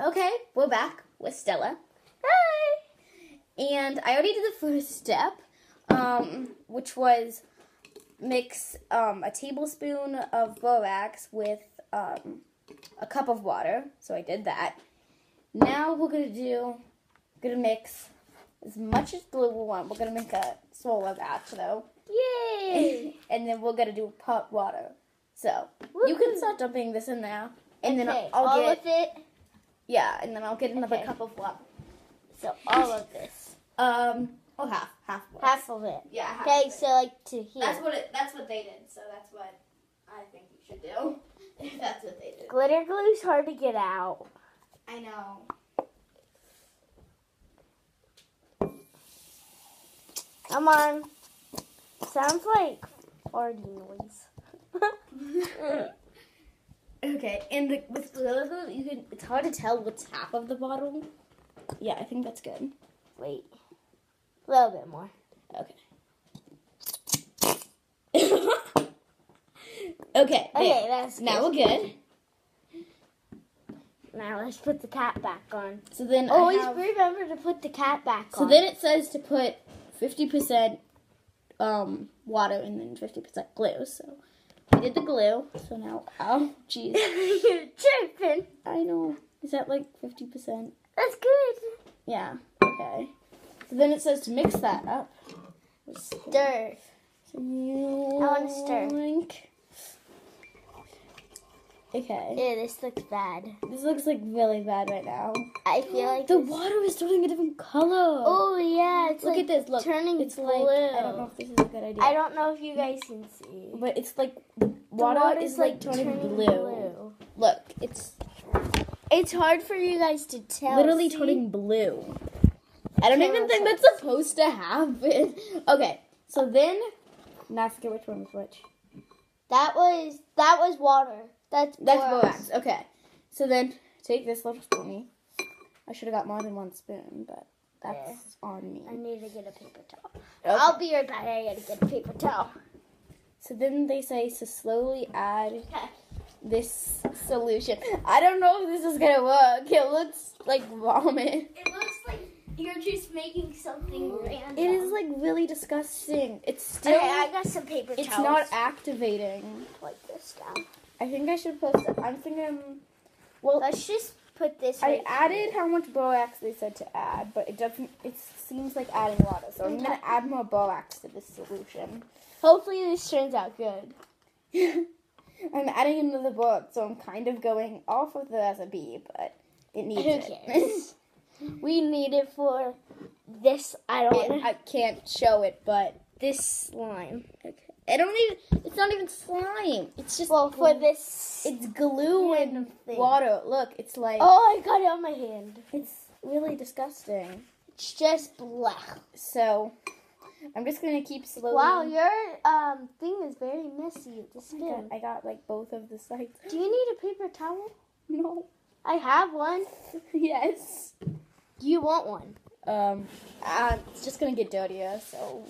Okay, we're back with Stella. Hi! And I already did the first step, which was mix a tablespoon of borax with a cup of water. So I did that. Now we're gonna mix as much as glue we want. We're gonna make a smaller batch though. Yay! And then we're gonna do pot water. So you can start dumping this in there, and then I'll all get of it. Yeah, and then I'll get another Okay. cup of water. So all of this. Half. Half of it. Yeah. Half Okay, of it. so like to here. That's what they did. So that's what I think you should do. If that's what they did. Glitter glue's hard to get out. I know. Come on. Sounds like farty noise. Okay, and with glitter glue, it's hard to tell what's half of the bottle. Yeah, I think that's good. Wait. A little bit more. Okay. Okay, that's now good. we're good. Now let's put the cap back on. So then Always remember to put the cap back on. So then it says to put 50% water and then 50% glue. So I did the glue. So now, oh, jeez. You're tripping. I know. Is that like 50%? That's good. Yeah. Okay. So then it says to mix that up. Stir. So you I want to stir. Okay. Ew, this looks bad. This looks like really bad right now. I feel like the water is turning a different color. Oh yeah, it's look like at this. Look, turning it's blue. like I don't know if this is a good idea. I don't know if you guys can see. But it's like the water is like turning blue. Look, It's hard for you guys to tell. Literally turning blue. I don't even think that's supposed to happen. Okay, so then now I forget which one was which. That was water. That's borax. Okay. So then take this little spoony. I should have got more than one spoon, but that's on me. I need to get a paper towel. Okay. I'll be right back. I gotta get a paper towel. So then they say to slowly add this solution. I don't know if this is gonna work. It looks like vomit. It looks like you're just making something random. It is like really disgusting. It's still. Okay, I got some paper towels. It's not activating. Like this down. I think I should post it. I'm thinking. Well, Let's just put this. I added how much borax they said to add, but it doesn't. It seems like adding water, so I'm gonna add more borax to this solution. Hopefully, this turns out good. I'm adding another book, so I'm kind of going off of the recipe, but it needs Who it. cares? We need it for this. I can't show it, but this slime. okay. It's not even slime. It's just for this. It's glue and thing. water. Look, it's like. Oh, I got it on my hand. It's really disgusting. It's just black. So, I'm just gonna keep slowly. Wow, your thing is very messy at the spoon. I got like both of the sides. Do you need a paper towel? No. I have one. Yes. Do you want one? It's just gonna get dirtier. So.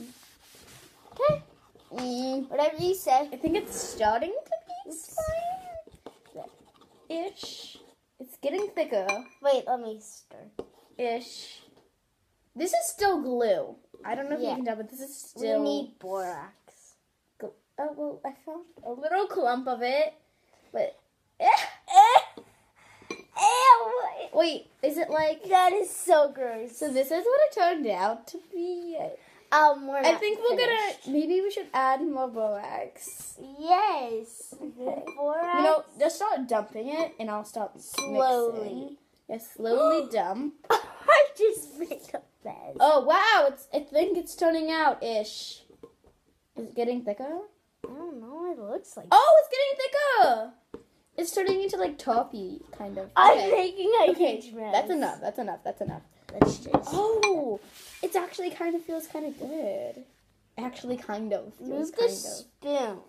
Okay. Whatever you say. I think it's starting to be slime. Ish. It's getting thicker. Wait, let me stir. Ish. This is still glue. I don't know if you can tell, but this is still. We need borax. Oh, well, I found a little clump of it. But. Ew! Wait, is it like. That is so gross. So this is what it turned out to be. I think we're gonna. Maybe we should add more borax. Yes. Okay. Borax. You know, just start dumping it, and I'll start slowly. Mixing. Yes, slowly dump. I just made a mess. Oh wow! I think it's turning out ish. Is it getting thicker? I don't know. It looks like. Oh, it's getting thicker. It's turning into like toffee kind of. I'm making a huge mess. That's enough. That's enough. Let's just. Oh, it's actually kind of feels kind of good. Actually, kind of feels Move kind the of. spoon.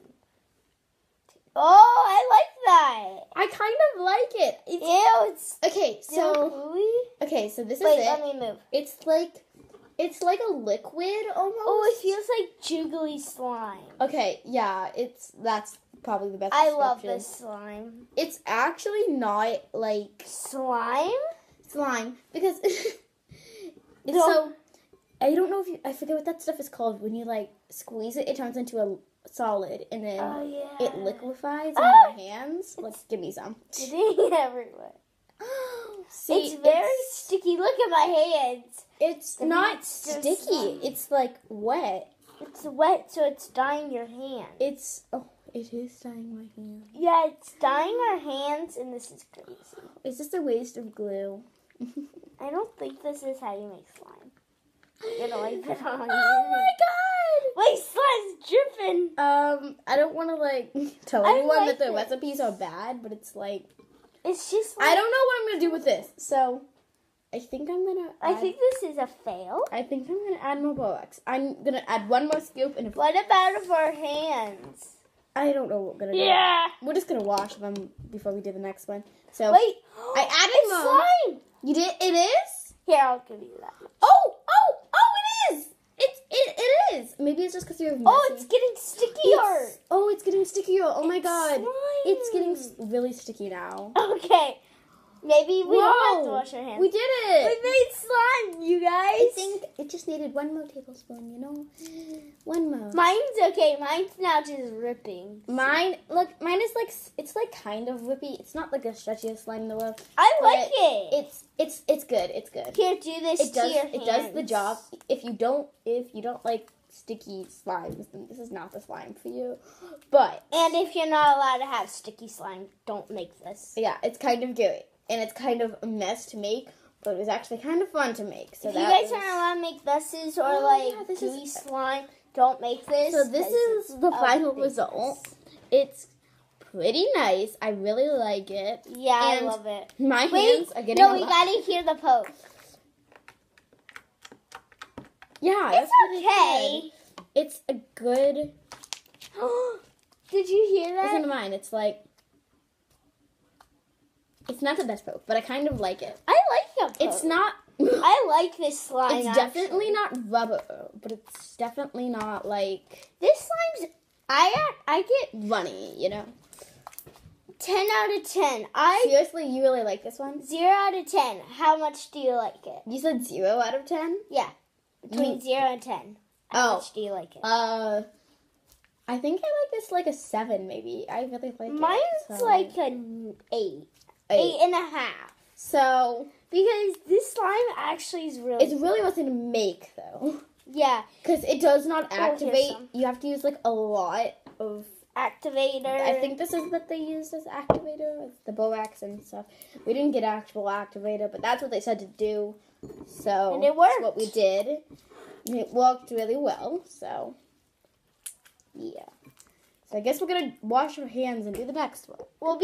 Oh, I like that. I kind of like it. Ew, it's okay. so So gooey. okay, so this Wait, is it. let me move. It's like a liquid almost. Oh, it feels like jiggly slime. Okay, yeah, that's probably the best. I love description. this slime. It's actually not like Slime? slime because so I don't know I forget what that stuff is called. When you like squeeze it, it turns into a solid, and then it liquefies in your hands. Let's give me some. Getting everywhere. See, it's very sticky. Look at my hands. It's not sticky. It's like wet. It's wet, so it's dyeing your hand. It is dyeing my hand. Yeah, it's dyeing our hands, and this is crazy. It's just a waste of glue. I don't think this is how you make slime. You know, like put on. Oh my god! My slime's dripping. I don't want to like tell anyone that the recipes are bad, but it's like it's just. Like, I don't know what I'm gonna do with this, so I think I'm gonna. I think this is a fail. I think I'm gonna add more borax. I'm gonna add one more scoop, and what about our hands? I don't know what we're gonna do. Yeah. We're just gonna wash them before we do the next one. So wait, I added more. Slime. You did? It is? Here, I'll give you that. Oh! It is. It is. Maybe it's just because you're messy. Oh, it's getting stickier. It's getting stickier. Oh my god, slime. it's getting really sticky now. Okay. Maybe we don't have to wash our hands. We did it! We made slime, you guys. I think it just needed one more tablespoon, you know? One more. Mine's okay. Mine's now just ripping. Mine is like, it's like kind of whippy. It's not like the stretchiest slime in the world. I like it. It's good. It's good. Here, do this to your hands. It does the job. If you don't like sticky slimes, then this is not the slime for you. But. And if you're not allowed to have sticky slime, don't make this. Yeah, it's kind of gooey. And it's kind of a mess to make, but it was actually kind of fun to make. So if you guys aren't allowed to make messes or gooey slime, don't make this. So this is the final result. It's pretty nice. I really like it. Yeah, and I love it. My hands are getting we gotta hear the poke. Yeah, it's okay. Good. It's a good. Did you hear that? Listen to mine. It's like. It's not the best poke, but I kind of like it. I like the poke. It's not. I like this slime. It's definitely not rubber, but it's definitely not like. This slime's. I get runny, you know. 10 out of 10. Seriously, you really like this one? 0 out of 10. How much do you like it? You said 0 out of 10? Yeah, between 0 and 10. How much do you like it? I think I like this like a 7, maybe. I really like it. Mine's like an 8. 8.5. So, because this slime actually is really. It's really nothing to make though. Yeah, because it does not activate. You have to use like a lot of activator. I think this is what they used as activator, with the borax and stuff. We didn't get actual activator, but that's what they said to do. So and it worked. That's what we did. And it worked really well. So yeah. So I guess we're gonna wash our hands and do the next one. We'll be